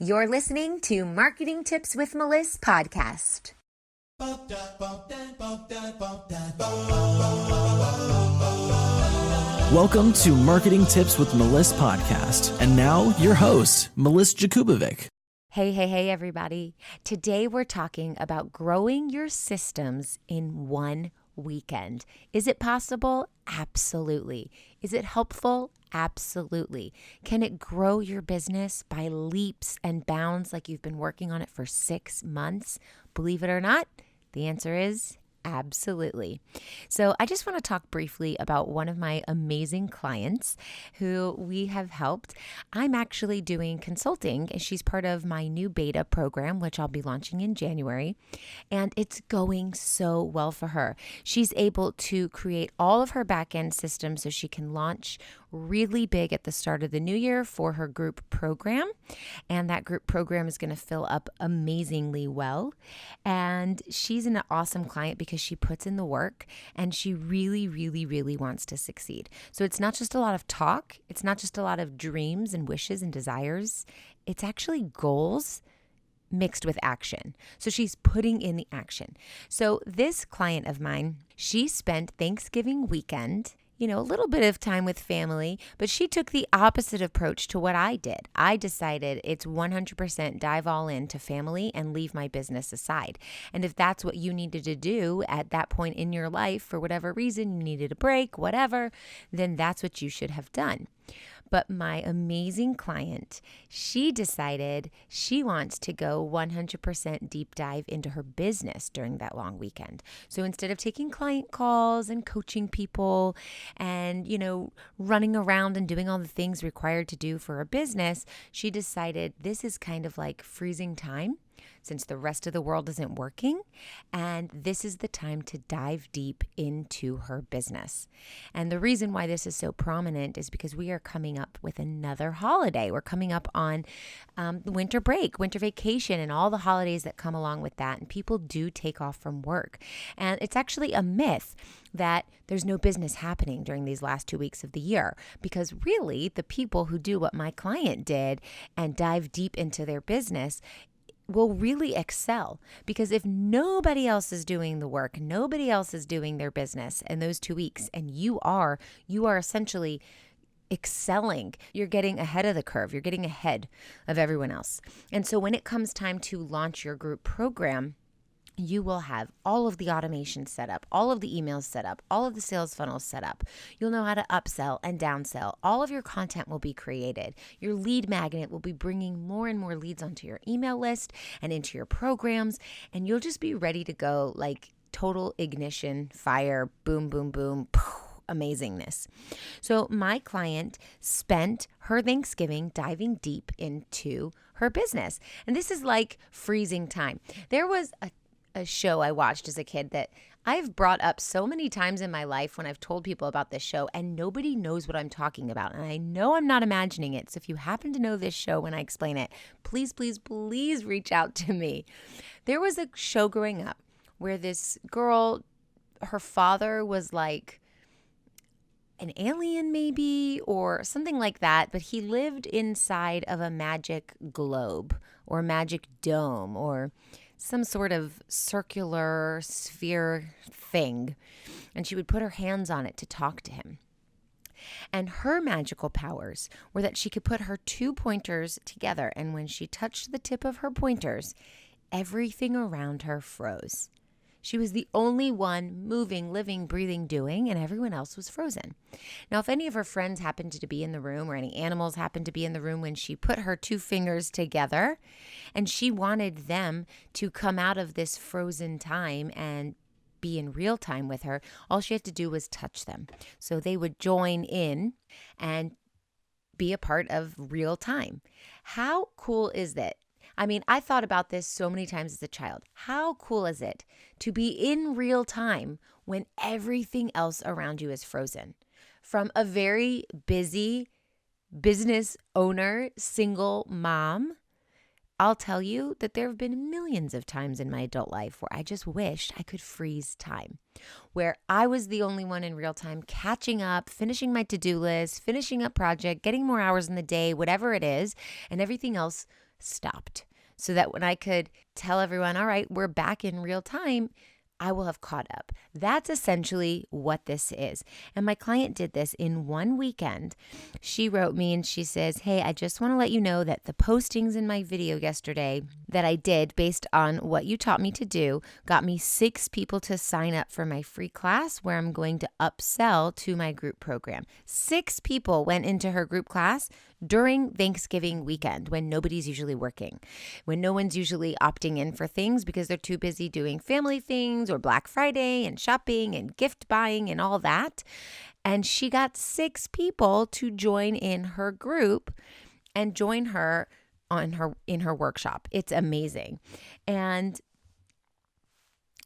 You're listening to Marketing Tips with Meliss podcast. Welcome to Marketing Tips with Meliss podcast. And now your host, Meliss-Ep. Hey, everybody. Today we're talking about growing your systems in one weekend. Is it possible? Absolutely. Is it helpful? Absolutely. Can it grow your business by leaps and bounds like you've been working on it for 6 months? Believe it or not, the answer is absolutely. So I just want to talk briefly about one of my amazing clients who we have helped. I'm actually doing consulting, and she's part of my new beta program, which I'll be launching in January. And it's going so well for her. She's able to create all of her back-end systems so she can launch really big at the start of the new year for her group program. And that group program is going to fill up amazingly well. And she's an awesome client because she puts in the work and she really wants to succeed. So it's not just a lot of talk. It's not just a lot of dreams and wishes and desires. It's actually goals mixed with action. So she's putting in the action. So this client of mine, she spent Thanksgiving weekend, a little bit of time with family, but she took the opposite approach to what I did. I decided it's 100% dive all into family and leave my business aside. And if that's what you needed to do at that point in your life, for whatever reason, you needed a break, whatever, then that's what you should have done. But my amazing client, she decided she wants to go 100% deep dive into her business during that long weekend. So instead of taking client calls and coaching people and, running around and doing all the things required to do for a business, she decided this is kind of like freezing time since the rest of the world isn't working, and this is the time to dive deep into her business. And the reason why this is so prominent is because we are coming up with another holiday. We're coming up on winter break, winter vacation, and all the holidays that come along with that, and people do take off from work. And it's actually a myth that there's no business happening during these last 2 weeks of the year, because really the people who do what my client did and dive deep into their business will really excel, because if nobody else is doing the work, nobody else is doing their business in those 2 weeks, and you are essentially excelling. You're getting ahead of the curve. You're getting ahead of everyone else. And so when it comes time to launch your group program, you will have all of the automation set up, all of the emails set up, all of the sales funnels set up. You'll know how to upsell and downsell. All of your content will be created. Your lead magnet will be bringing more and more leads onto your email list and into your programs, and you'll just be ready to go like total ignition, fire, boom, boom, boom, amazingness. So my client spent her Thanksgiving diving deep into her business, and this is like freezing time. There was a show I watched as a kid that I've brought up so many times in my life when I've told people about this show, and nobody knows what I'm talking about. And I know I'm not imagining it. So if you happen to know this show when I explain it, please reach out to me. There was a show growing up where this girl, her father was like an alien maybe, or something like that, but he lived inside of a magic globe or magic dome or some sort of circular sphere thing, and she would put her hands on it to talk to him. And her magical powers were that she could put her 2 pointers together, and when she touched the tip of her pointers, everything around her froze. She was the only one moving, living, breathing, doing, and everyone else was frozen. Now, if any of her friends happened to be in the room, or any animals happened to be in the room when she put her 2 fingers together, and she wanted them to come out of this frozen time and be in real time with her, all she had to do was touch them. So they would join in and be a part of real time. How cool is that? I mean, I thought about this so many times as a child. How cool is it to be in real time when everything else around you is frozen? From a very busy business owner, single mom, I'll tell you that there have been millions of times in my adult life where I just wished I could freeze time, where I was the only one in real time catching up, finishing my to-do list, finishing up project, getting more hours in the day, whatever it is, and everything else stopped so that when I could tell everyone, all right, we're back in real time, I will have caught up. That's essentially what this is. And my client did this in one weekend. She wrote me and she says, hey, I just want to let you know that the postings in my video yesterday that I did based on what you taught me to do got me 6 people to sign up for my free class where I'm going to upsell to my group program. 6 people went into her group class during Thanksgiving weekend when nobody's usually working, when no one's usually opting in for things because they're too busy doing family things or Black Friday and shopping and gift buying and all that. And she got 6 people to join in her group and join her in her workshop. It's amazing. And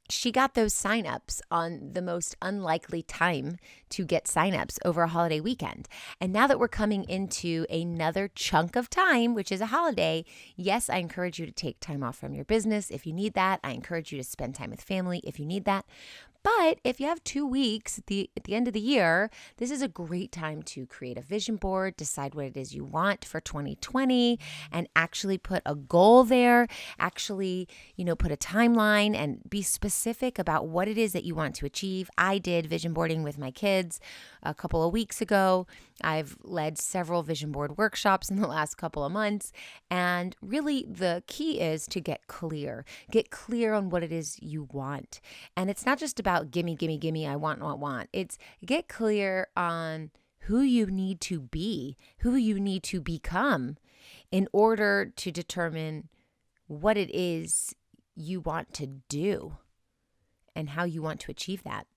she got those signups on the most unlikely time to get signups over a holiday weekend. And now that we're coming into another chunk of time, which is a holiday, yes, I encourage you to take time off from your business if you need that. I encourage you to spend time with family if you need that. But if you have 2 weeks at the end of the year, this is a great time to create a vision board, decide what it is you want for 2020, and actually put a goal there, actually, put a timeline and be specific about what it is that you want to achieve. I did vision boarding with my kids a couple of weeks ago. I've led several vision board workshops in the last couple of months. And really the key is to get clear on what it is you want. And it's not just about gimme, I want. It's get clear on who you need to be, who you need to become in order to determine what it is you want to do and how you want to achieve that,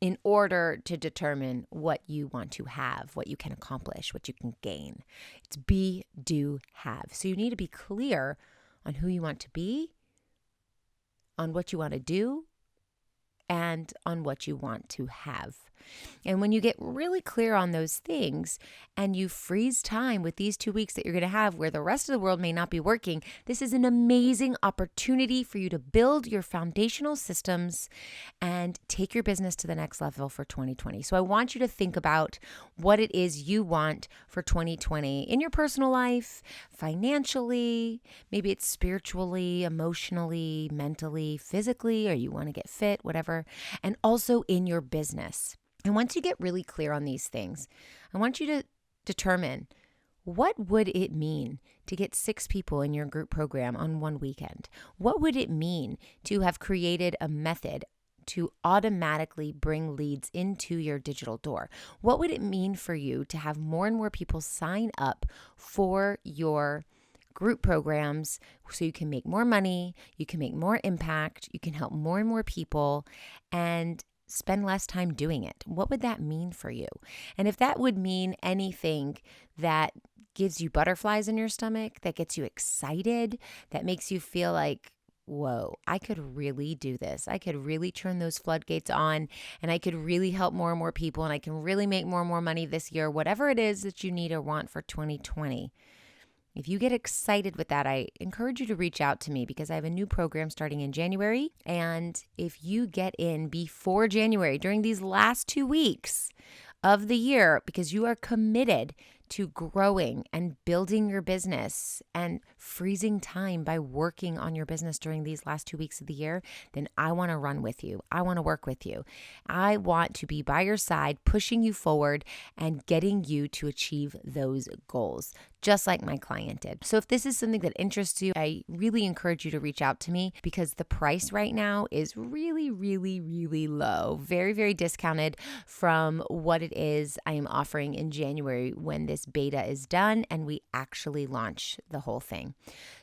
in order to determine what you want to have, what you can accomplish, what you can gain. It's be, do, have. So you need to be clear on who you want to be, on what you want to do, and on what you want to have. And when you get really clear on those things and you freeze time with these 2 weeks that you're going to have where the rest of the world may not be working, this is an amazing opportunity for you to build your foundational systems and take your business to the next level for 2020. So I want you to think about what it is you want for 2020 in your personal life, financially, maybe it's spiritually, emotionally, mentally, physically, or you want to get fit, whatever, and also in your business. And once you get really clear on these things, I want you to determine, what would it mean to get 6 people in your group program on one weekend? What would it mean to have created a method to automatically bring leads into your digital door? What would it mean for you to have more and more people sign up for your group programs so you can make more money, you can make more impact, you can help more and more people, and spend less time doing it? What would that mean for you? And if that would mean anything that gives you butterflies in your stomach, that gets you excited, that makes you feel like, whoa, I could really do this. I could really turn those floodgates on and I could really help more and more people and I can really make more and more money this year, whatever it is that you need or want for 2020. If you get excited with that, I encourage you to reach out to me because I have a new program starting in January. And if you get in before January, during these last 2 weeks of the year, because you are committed to growing and building your business and freezing time by working on your business during these last 2 weeks of the year, then I want to run with you. I want to work with you. I want to be by your side, pushing you forward and getting you to achieve those goals, just like my client did. So if this is something that interests you, I really encourage you to reach out to me because the price right now is really, really, really low. Very, very discounted from what it is I am offering in January when this beta is done and we actually launch the whole thing.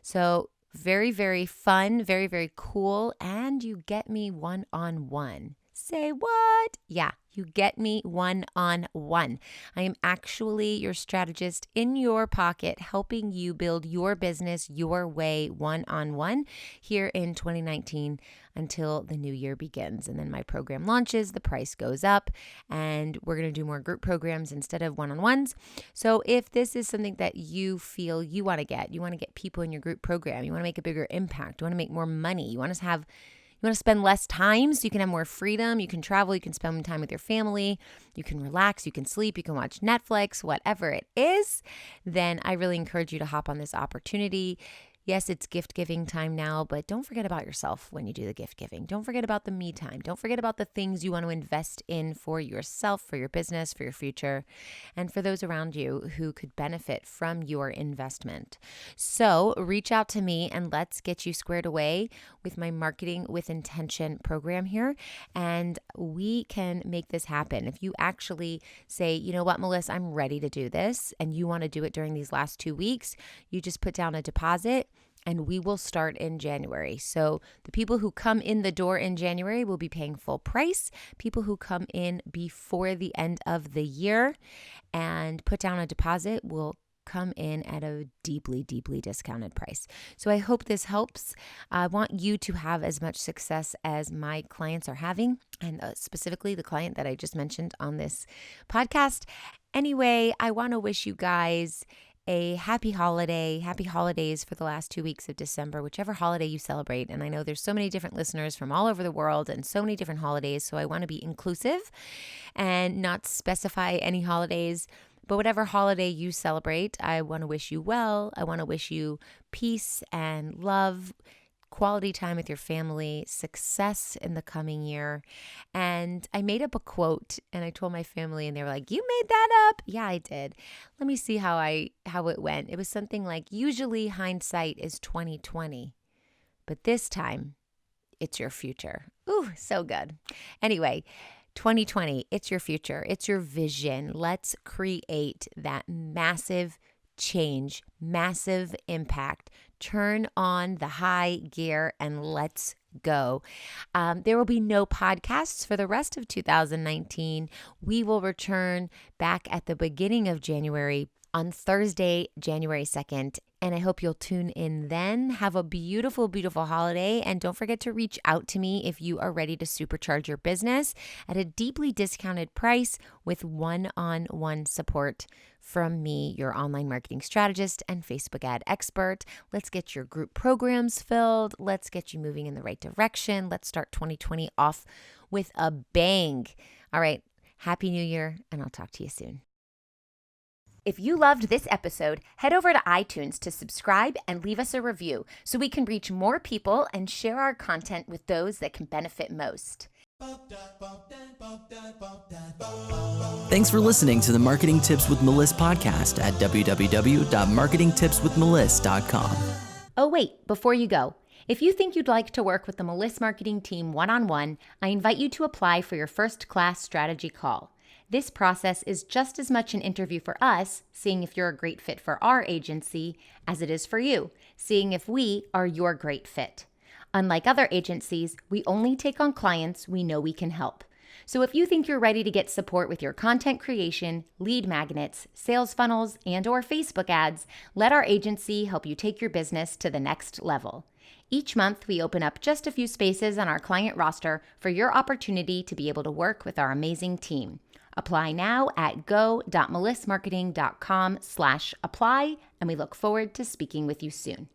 So very, very fun, very, very cool. And you get me one-on-one. Say what? Yeah, you get me one-on-one. I am actually your strategist in your pocket, helping you build your business your way one-on-one here in 2019 until the new year begins. And then my program launches, the price goes up, and we're going to do more group programs instead of one-on-ones. So if this is something that you feel you want to get people in your group program, you want to make a bigger impact, you want to make more money, you want to have want to spend less time so you can have more freedom, you can travel, you can spend time with your family, you can relax, you can sleep, you can watch Netflix, whatever it is, then I really encourage you to hop on this opportunity. Yes, it's gift giving time now, but don't forget about yourself when you do the gift giving. Don't forget about the me time. Don't forget about the things you want to invest in for yourself, for your business, for your future, and for those around you who could benefit from your investment. So reach out to me and let's get you squared away with my Marketing with Intention program here, and we can make this happen. If you actually say, you know what, Melissa, I'm ready to do this, and you want to do it during these last 2 weeks, you just put down a deposit and we will start in January. So the people who come in the door in January will be paying full price. People who come in before the end of the year and put down a deposit will come in at a deeply, deeply discounted price. So I hope this helps. I want you to have as much success as my clients are having, and specifically the client that I just mentioned on this podcast. Anyway, I want to wish you guys a happy holidays for the last 2 weeks of December, whichever holiday you celebrate. And I know there's so many different listeners from all over the world and so many different holidays. So I want to be inclusive and not specify any holidays. But whatever holiday you celebrate, I want to wish you well. I want to wish you peace and love, quality time with your family, success in the coming year. And I made up a quote and I told my family and they were like, "You made that up?" Yeah, I did. Let me see how it went. It was something like, usually hindsight is 2020, but this time it's your future. Ooh, so good. Anyway, 2020, it's your future. It's your vision. Let's create that massive change, massive impact. Turn on the high gear and let's go. There will be no podcasts for the rest of 2019. We will return back at the beginning of January on Thursday, January 2nd. And I hope you'll tune in then. Have a beautiful, beautiful holiday. And don't forget to reach out to me if you are ready to supercharge your business at a deeply discounted price with one-on-one support from me, your online marketing strategist and Facebook ad expert. Let's get your group programs filled. Let's get you moving in the right direction. Let's start 2020 off with a bang. All right. Happy New Year, and I'll talk to you soon. If you loved this episode, head over to iTunes to subscribe and leave us a review so we can reach more people and share our content with those that can benefit most. Thanks for listening to the Marketing Tips with Meliss podcast at www.marketingtipswithmeliss.com. Oh, wait, before you go, if you think you'd like to work with the Meliss marketing team one-on-one, I invite you to apply for your first class strategy call. This process is just as much an interview for us, seeing if you're a great fit for our agency, as it is for you, seeing if we are your great fit. Unlike other agencies, we only take on clients we know we can help. So if you think you're ready to get support with your content creation, lead magnets, sales funnels, and/or Facebook ads, let our agency help you take your business to the next level. Each month, we open up just a few spaces on our client roster for your opportunity to be able to work with our amazing team. Apply now at go.melissmarketing.com/apply, and we look forward to speaking with you soon.